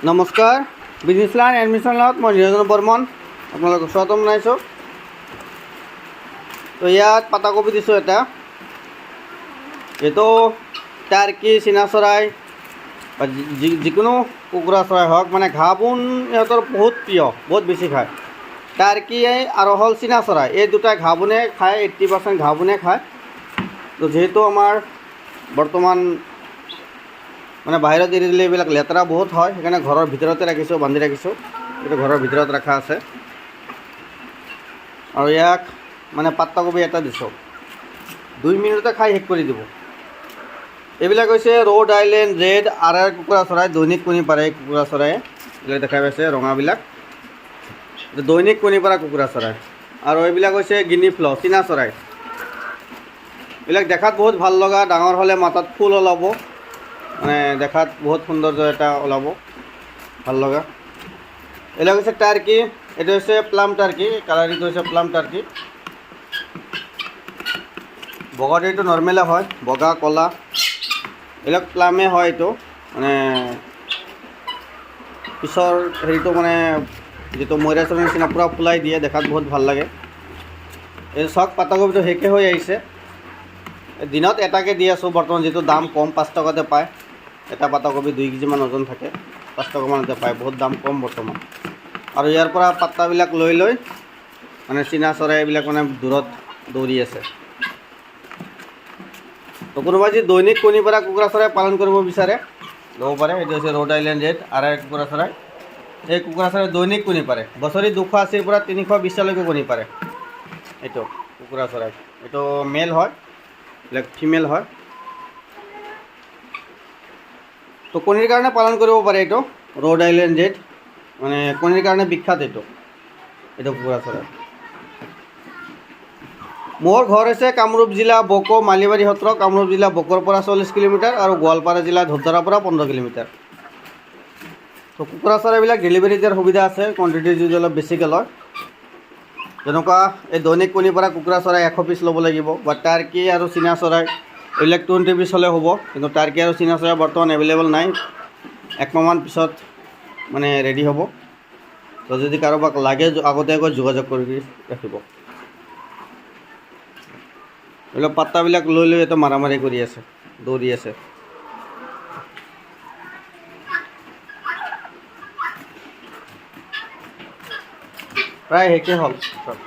নমস্কাৰ, business line এডমিশ্যনত মই নিৰঞ্জন বৰ্মন আপোনালোকক স্বাগতম জনাইছোঁ। তো ইয়াত পাতাকবি দিছোঁ এটা, এইটো টাৰ্কি, চীনা চৰাই বা যিকোনো কুকুৰা চৰাই হওক, মানে ঘাঁহ বন ইহঁতৰ বহুত প্ৰিয়, বহুত বেছি খায়। টাৰ্কি আৰু হ'ল চীনা চৰাই, এই দুটাই ঘাঁহ বনে খায়, 80% ঘাঁহ বনে খায়। তো যিহেতু আমাৰ বৰ্তমান মানে বাহিৰত এৰি দিলে এইবিলাক লেতেৰা বহুত হয়, সেইকাৰণে ঘৰৰ ভিতৰতে ৰাখিছোঁ, বান্ধি ৰাখিছোঁ। এইটো ঘৰৰ ভিতৰত ৰখা আছে। আৰু ইয়াক মানে পাত্তাকবি এটা দিছোঁ, 2 মিনিটতে খাই শেষ কৰি দিব। এইবিলাক হৈছে ৰ'ড আইলেণ্ড ৰেড আৰ কুকুৰা চৰাই, দৈনিক কণী পাৰে এই কুকুৰা চৰায়ে। এইবিলাক দেখা পাইছে ৰঙাবিলাক, দৈনিক কণী পৰা কুকুৰা চৰাই। আৰু এইবিলাক হৈছে গিনি ফ্ল, চীনা চৰাই। এইবিলাক দেখাত বহুত ভাল লগা, ডাঙৰ হ'লে মাথাত ফুল ওলাব, মানে দেখাত বহুত সৌন্দৰ্য এটা ওলাব, ভাল লগা। এইবিলাক হৈছে টাৰ্কি, এইটো হৈছে প্লাম টাৰ্কি, কালাৰিংটো হৈছে প্লাম টাৰ্কি। বগাটো এইটো নৰ্মেলে হয়, বগা ক'লা এইবিলাক প্লামে হয়। এইটো মানে পিছৰ হেৰিটো মানে যিটো ময়ৰা চৰাইৰ নিচিনা পূৰা ফুলাই দিয়ে, দেখাত বহুত ভাল লাগে। এই চাওক পাতাকবিটো শেষে হৈ আহিছে। দিনত এটাকে দি আছোঁ বৰ্তমান, যিটো দাম কম, 5 টকাতে পায়। এটা পাতাকবি 2 কেজিমান ওজন থাকে, 5 টকামানতে পায়, বহুত দাম কম বৰ্তমান। আৰু ইয়াৰ পৰা পাত্তাবিলাক লৈ মানে চীনা চৰাই এইবিলাক মানে দূৰত দৌৰি আছে। তো কোনোবাই যদি দৈনিক কণী পৰা কুকুৰা চৰাই পালন কৰিব বিচাৰে ল'ব পাৰে। এইটো হৈছে ৰ'ড আইলেণ্ড ৰেড আৰ কুকুৰা চৰাই। এই কুকুৰা চৰাই দৈনিক কণী পাৰে, বছৰি 280 পৰা 320লৈকে কণী পাৰে। এইটো কুকুৰা চৰাই, এইটো মেল হয়, এইবিলাক ফিমেল হয়। তো কণীৰ কাৰণে পালন কৰিব পাৰে। এইটো ৰ'ড আইলেণ্ড ৰেড, মানে কণীৰ কাৰণে বিখ্যাত। এইটো কুকুৰা চৰাই। মোৰ ঘৰ হৈছে কামৰূপ জিলা বক' মালিবাৰী সত্ৰ, কামৰূপ জিলা বকৰ পৰা 40 কিলোমিটাৰ আৰু গোৱালপাৰা জিলা ধূপধাৰাৰ পৰা 15 কিলোমিটাৰ। তো কুকুৰা চৰাইবিলাক ডেলিভাৰী দিয়াৰ সুবিধা আছে, কোৱাণ্টিটি যদি অলপ বেছিকৈ লয়। যেনেকুৱা এই দৈনিক কণী পৰা কুকুৰা চৰাই 100 পিচ ল'ব লাগিব, বা টাৰ্কি আৰু চীনা চৰাই এইবিলাক 20 পিচ হ'লে হ'ব। কিন্তু টাৰ্কি আৰু চীনা চৰাই বৰ্তমান এভেইলেবল নাই, 1 মাহমান পিছত মানে ৰেডি হ'ব। তো যদি কাৰোবাক লাগে আগতীয়াকৈ যোগাযোগ কৰি ৰাখিব। এইবিলাক পাত্তাবিলাক লৈ এটা মাৰামাৰি কৰি আছে, দৌৰি আছে। প্ৰায় শেষে হ'ল চব।